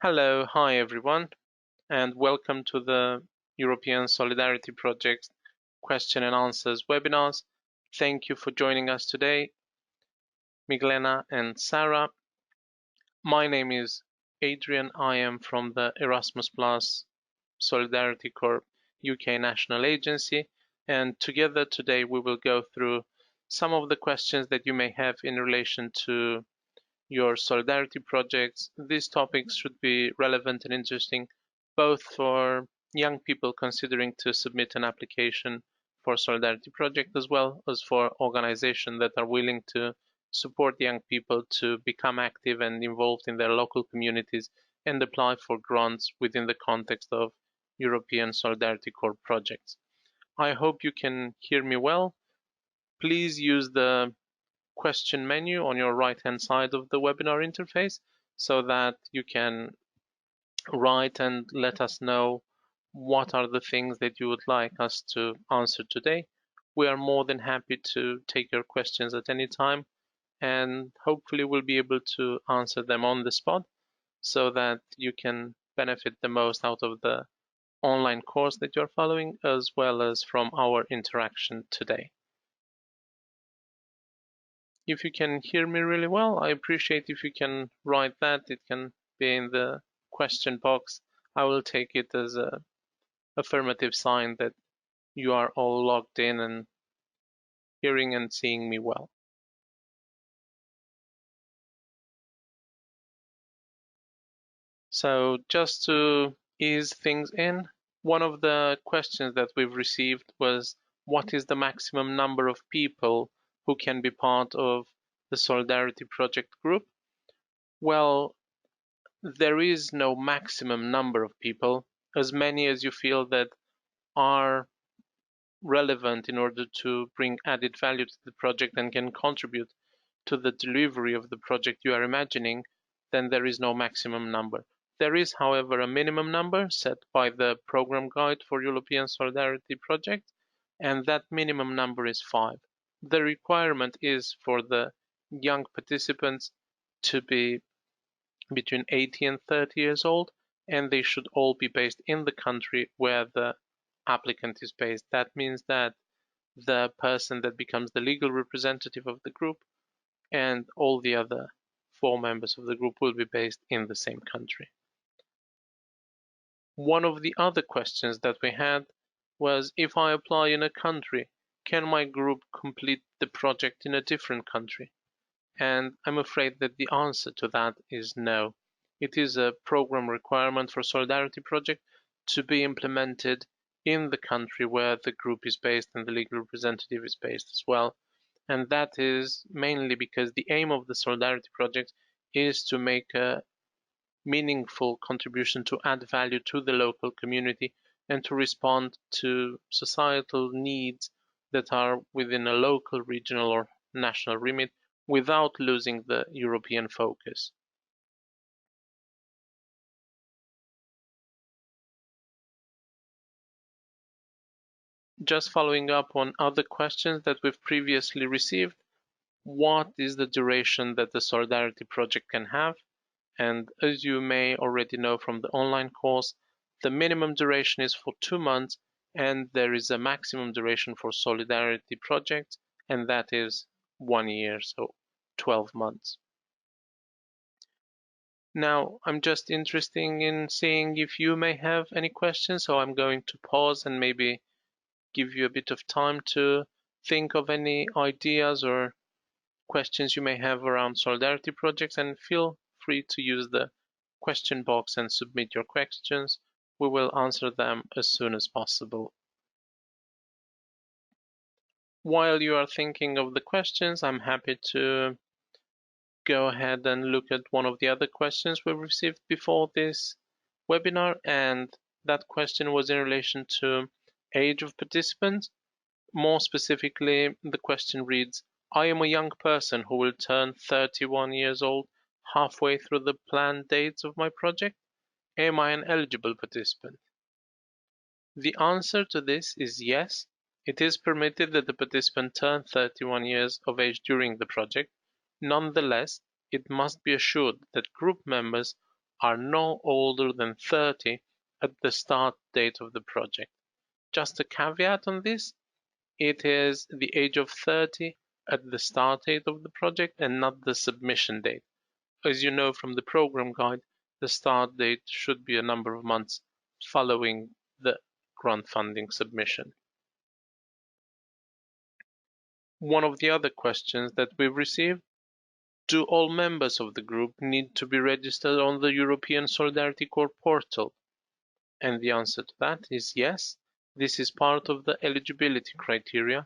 Hello, hi everyone, and welcome to the European Solidarity Project question and answers webinars. Thank you for joining us today, Miglena and Sarah. My name is Adrian. I am from the Erasmus Plus Solidarity Corps UK National Agency, and together today we will go through some of the questions that you may have in relation to your solidarity projects. These topics should be relevant and interesting both for young people considering to submit an application for solidarity project as well as for organizations that are willing to support young people to become active and involved in their local communities and apply for grants within the context of European Solidarity Corps projects. I hope you can hear me well. Please use the question menu on your right hand side of the webinar interface so that you can write and let us know what are the things that you would like us to answer today. We are more than happy to take your questions at any time, and hopefully we'll be able to answer them on the spot so that you can benefit the most out of the online course that you're following as well as from our interaction today. If you can hear me really well, I appreciate if you can write that. It can be in the question box. I will take it as a affirmative sign that you are all logged in and hearing and seeing me well. So just to ease things in, one of the questions that we've received was, what is the maximum number of people who can be part of the Solidarity Project group? Well, there is no maximum number of people, as many as you feel that are relevant in order to bring added value to the project and can contribute to the delivery of the project you are imagining, then there is no maximum number. There is, however, a minimum number set by the Program Guide for European Solidarity Project, and that minimum number is 5. The requirement is for the young participants to be between 18 and 30 years old, and they should all be based in the country where the applicant is based. That means that the person that becomes the legal representative of the group and all the other 4 members of the group will be based in the same country. One of the other questions that we had was, if I apply in a country, can my group complete the project in a different country? And I'm afraid that the answer to that is no. It is a program requirement for Solidarity Project to be implemented in the country where the group is based and the legal representative is based as well. And that is mainly because the aim of the Solidarity Project is to make a meaningful contribution to add value to the local community and to respond to societal needs that are within a local, regional, or national remit without losing the European focus. Just following up on other questions that we've previously received, what is the duration that the Solidarity Project can have? And as you may already know from the online course, the minimum duration is for 2 months, and there is a maximum duration for Solidarity Projects, and that is 1 year, so 12 months. Now, I'm just interested in seeing if you may have any questions, so I'm going to pause and maybe give you a bit of time to think of any ideas or questions you may have around Solidarity Projects, and feel free to use the question box and submit your questions. We will answer them as soon as possible. While you are thinking of the questions, I'm happy to go ahead and look at one of the other questions we received before this webinar, and that question was in relation to age of participants. More specifically, the question reads, I am a young person who will turn 31 years old halfway through the planned dates of my project. Am I an eligible participant? The answer to this is yes. It is permitted that the participant turn 31 years of age during the project. Nonetheless, it must be assured that group members are no older than 30 at the start date of the project. Just a caveat on this, it is the age of 30 at the start date of the project and not the submission date. As you know from the program guide, the start date should be a number of months following the grant funding submission. One of the other questions that we've received: do all members of the group need to be registered on the European Solidarity Corps portal? And the answer to that is yes. This is part of the eligibility criteria.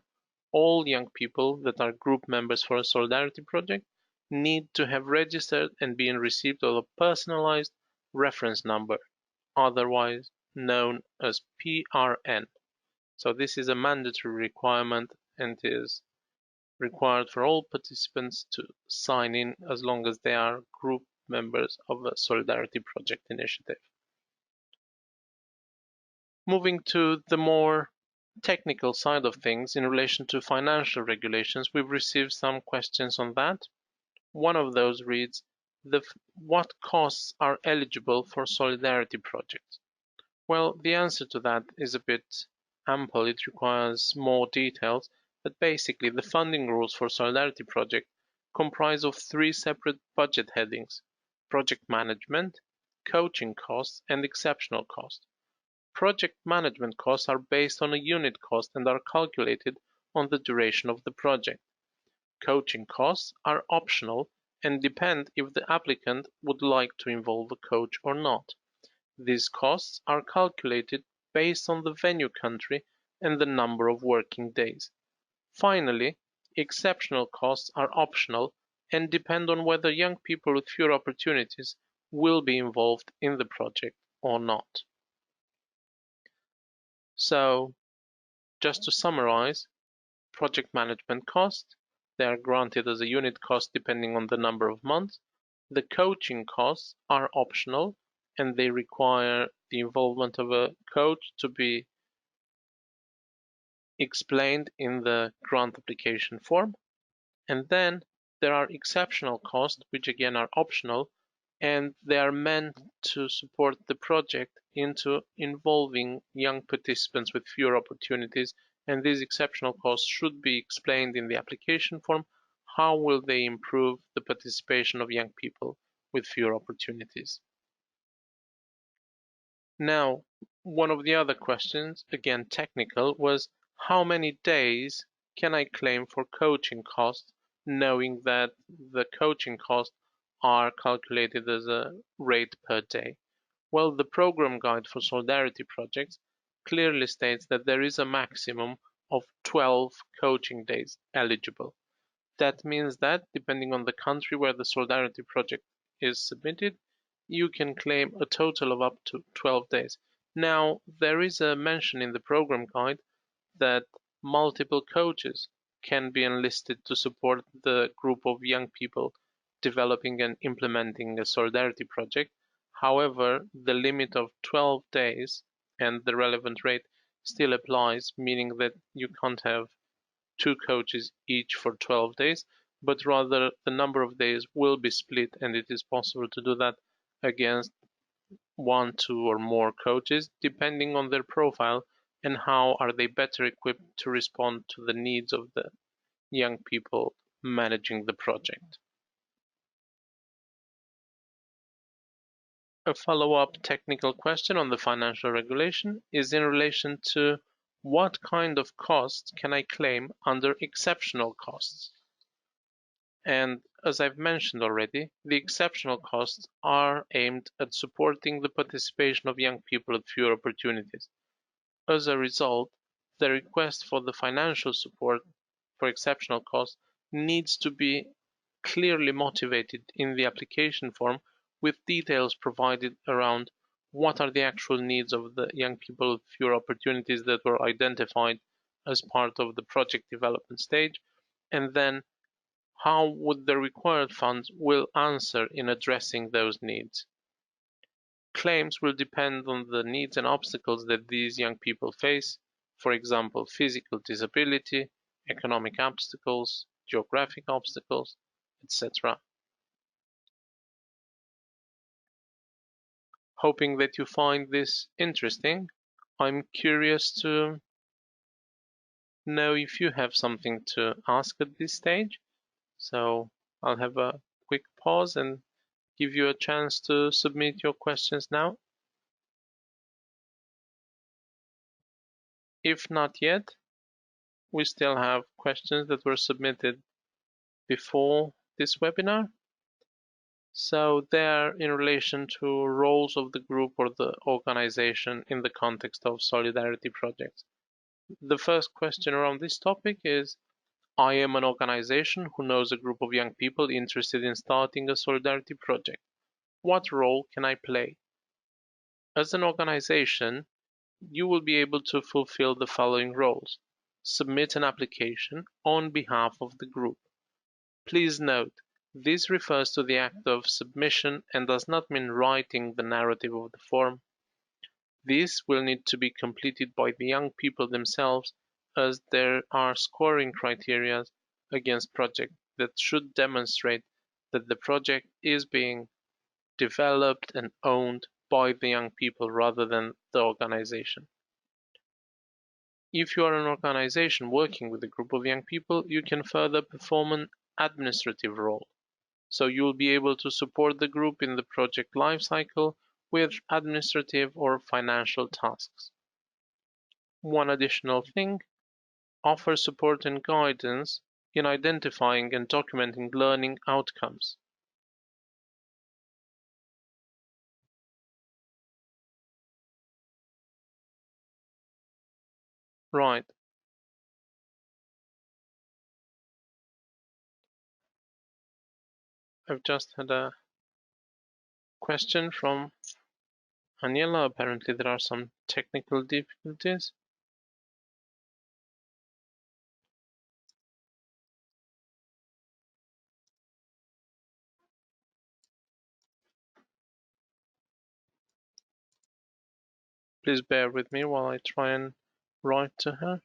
All young people that are group members for a solidarity project need to have registered and been received of a personalized reference number, otherwise known as PRN. So this is a mandatory requirement and is required for all participants to sign in as long as they are group members of a solidarity project initiative. Moving to the more technical side of things in relation to financial regulations, we've received some questions on that. One of those reads, what costs are eligible for solidarity projects? Well, the answer to that is a bit ample. It requires more details, but basically the funding rules for solidarity project comprise of 3 separate budget headings: project management, coaching costs, and exceptional costs. Project management costs are based on a unit cost and are calculated on the duration of the project. Coaching costs are optional and depend if the applicant would like to involve a coach or not. These costs are calculated based on the venue country and the number of working days. Finally, exceptional costs are optional and depend on whether young people with fewer opportunities will be involved in the project or not. So, just to summarize, project management costs, they are granted as a unit cost depending on the number of months. The coaching costs are optional and they require the involvement of a coach to be explained in the grant application form. And then there are exceptional costs, which again are optional, and they are meant to support the project into involving young participants with fewer opportunities. And these exceptional costs should be explained in the application form. How will they improve the participation of young people with fewer opportunities? Now, one of the other questions, again technical, was how many days can I claim for coaching costs, knowing that the coaching costs are calculated as a rate per day? Well, the program guide for solidarity projects clearly states that there is a maximum of 12 coaching days eligible. That means that, depending on the country where the solidarity project is submitted, you can claim a total of up to 12 days. Now, there is a mention in the program guide that multiple coaches can be enlisted to support the group of young people developing and implementing a solidarity project. However, the limit of 12 days and the relevant rate still applies, meaning that you can't have 2 coaches each for 12 days, but rather the number of days will be split, and it is possible to do that against 1, 2, or more coaches, depending on their profile and how are they better equipped to respond to the needs of the young people managing the project. A follow-up technical question on the financial regulation is in relation to what kind of costs can I claim under exceptional costs? And as I've mentioned already, the exceptional costs are aimed at supporting the participation of young people with fewer opportunities. As a result, the request for the financial support for exceptional costs needs to be clearly motivated in the application form, with details provided around what are the actual needs of the young people with fewer opportunities that were identified as part of the project development stage, and then how would the required funds will answer in addressing those needs. Claims will depend on the needs and obstacles that these young people face, for example, physical disability, economic obstacles, geographic obstacles, etc. Hoping that you find this interesting. I'm curious to know if you have something to ask at this stage. So I'll have a quick pause and give you a chance to submit your questions now. If not yet, we still have questions that were submitted before this webinar. So they're in relation to roles of the group or the organization in the context of solidarity projects. The first question around this topic is, I am an organization who knows a group of young people interested in starting a solidarity project. What role can I play? As an organization, you will be able to fulfill the following roles. Submit an application on behalf of the group. Please note, this refers to the act of submission and does not mean writing the narrative of the form. This will need to be completed by the young people themselves, as there are scoring criteria against project that should demonstrate that the project is being developed and owned by the young people rather than the organization. If you are an organization working with a group of young people, you can further perform an administrative role. So you will be able to support the group in the project lifecycle with administrative or financial tasks. One additional thing, offer support and guidance in identifying and documenting learning outcomes. Right. I've just had a question from Aniela. Apparently there are some technical difficulties. Please bear with me while I try and write to her.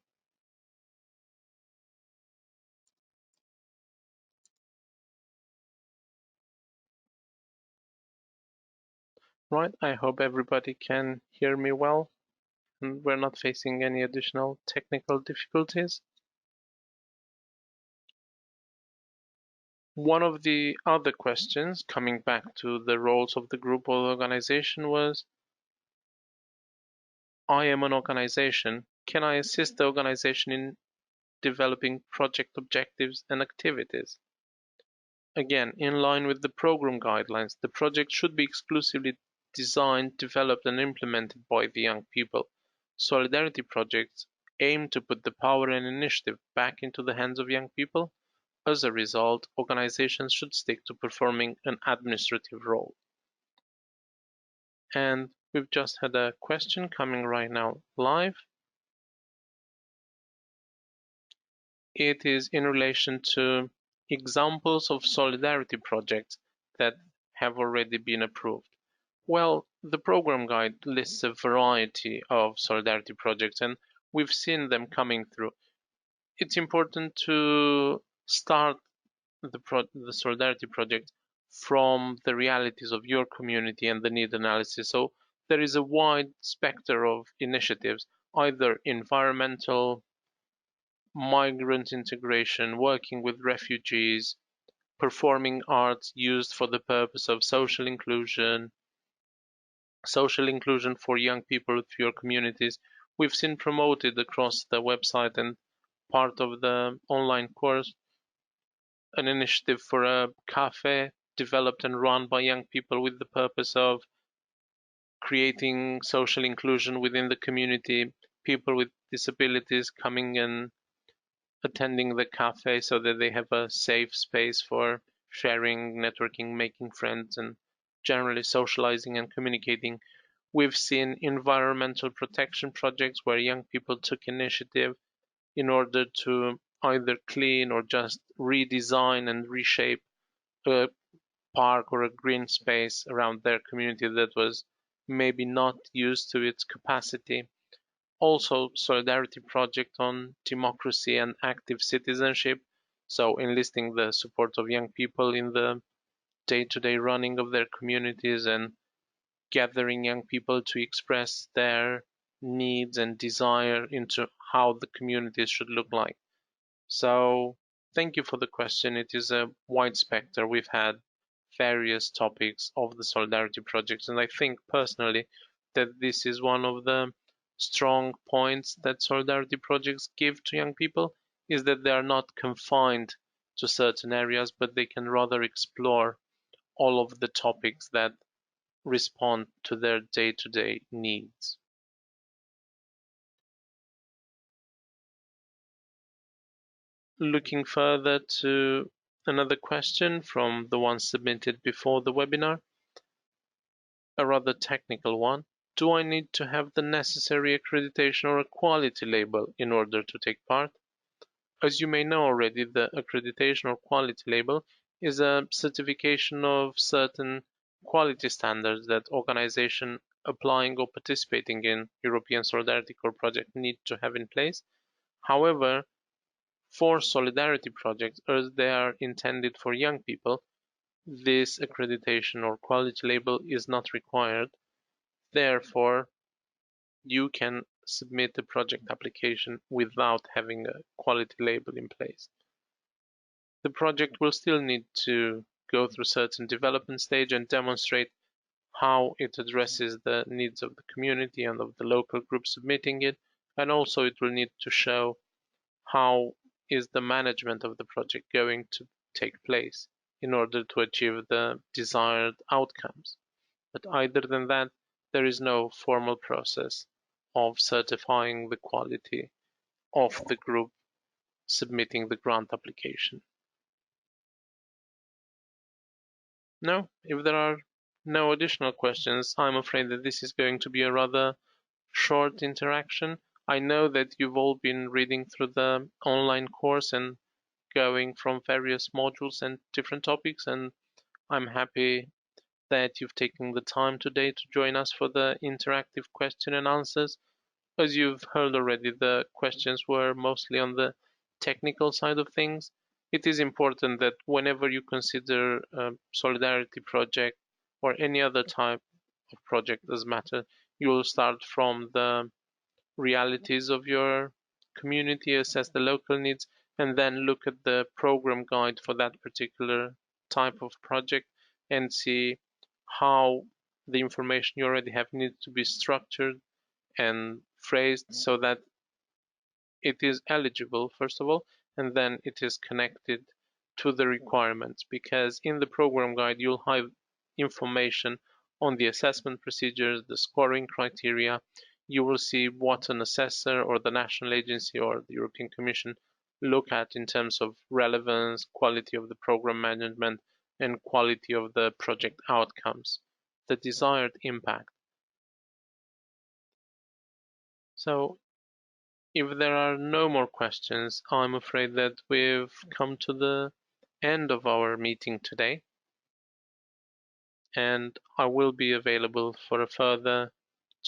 Right, I hope everybody can hear me well and we're not facing any additional technical difficulties. One of the other questions, coming back to the roles of the group or organization, was, I am an organization. Can I assist the organization in developing project objectives and activities? Again, in line with the program guidelines, the project should be exclusively designed, developed and implemented by the young people. Solidarity projects aim to put the power and initiative back into the hands of young people. As a result, organizations should stick to performing an administrative role. And we've just had a question coming right now live. It is in relation to examples of solidarity projects that have already been approved. Well, the program guide lists a variety of solidarity projects and we've seen them coming through. It's important to start the solidarity project from the realities of your community and the need analysis. So there is a wide spectrum of initiatives, either environmental, migrant integration, working with refugees, performing arts used for the purpose of social inclusion for young people with your communities. We've seen promoted across the website and part of the online course an initiative for a cafe developed and run by young people with the purpose of creating social inclusion within the community, people with disabilities coming and attending the cafe so that they have a safe space for sharing, networking, making friends, and generally socializing and communicating. We've seen environmental protection projects where young people took initiative in order to either clean or just redesign and reshape a park or a green space around their community that was maybe not used to its capacity. Also, solidarity project on democracy and active citizenship, so enlisting the support of young people in the day-to-day running of their communities and gathering young people to express their needs and desire into how the communities should look like. So thank you for the question. It is a wide spectrum. We've had various topics of the Solidarity Project, and I think personally that this is one of the strong points that Solidarity Projects give to young people, is that they are not confined to certain areas, but they can rather explore all of the topics that respond to their day-to-day needs. Looking further to another question from the one submitted before the webinar, a rather technical one. Do I need to have the necessary accreditation or a quality label in order to take part? As you may know already, the accreditation or quality label is a certification of certain quality standards that organizations applying or participating in European Solidarity Corps project need to have in place. However, for solidarity projects, as they are intended for young people, this accreditation or quality label is not required. Therefore, you can submit the project application without having a quality label in place. The project will still need to go through certain development stage and demonstrate how it addresses the needs of the community and of the local group submitting it, and also it will need to show how is the management of the project going to take place in order to achieve the desired outcomes. But other than that, there is no formal process of certifying the quality of the group submitting the grant application. No, if there are no additional questions, I'm afraid that this is going to be a rather short interaction. I know that you've all been reading through the online course and going from various modules and different topics, and I'm happy that you've taken the time today to join us for the interactive question and answers. As you've heard already, the questions were mostly on the technical side of things. It is important that whenever you consider a solidarity project or any other type of project does matter, you will start from the realities of your community, assess the local needs, and then look at the program guide for that particular type of project and see how the information you already have needs to be structured and phrased so that it is eligible, first of all, and then it is connected to the requirements. Because in the program guide, you'll have information on the assessment procedures, the scoring criteria. You will see what an assessor or the national agency or the European Commission look at in terms of relevance, quality of the program management, and quality of the project outcomes, the desired impact. So if there are no more questions, I'm afraid that we've come to the end of our meeting today, and I will be available for a further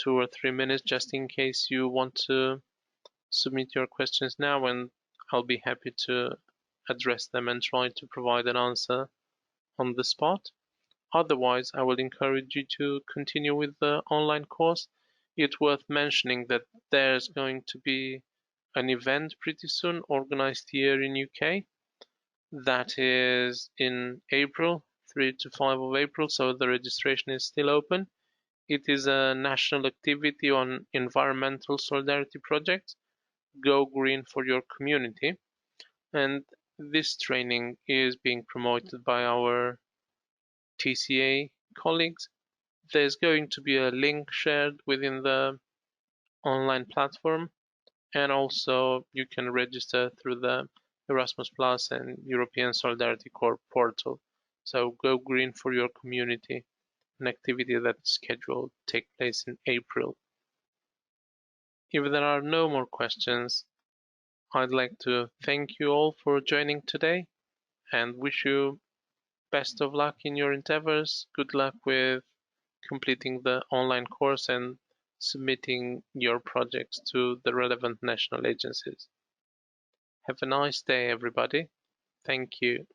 2 or 3 minutes just in case you want to submit your questions now, and I'll be happy to address them and try to provide an answer on the spot. Otherwise, I will encourage you to continue with the online course. It's worth mentioning that there's going to be an event pretty soon organized here in UK. That is in April, 3 to 5 of April, so the registration is still open. It is a national activity on environmental solidarity projects. Go green for your community. And this training is being promoted by our TCA colleagues. There's going to be a link shared within the online platform, and also you can register through the Erasmus Plus and European Solidarity Corps portal. So go green for your community, an activity that's scheduled to take place in April. If there are no more questions, I'd like to thank you all for joining today and wish you best of luck in your endeavors. Good luck with completing the online course and submitting your projects to the relevant national agencies. Have a nice day, everybody. Thank you.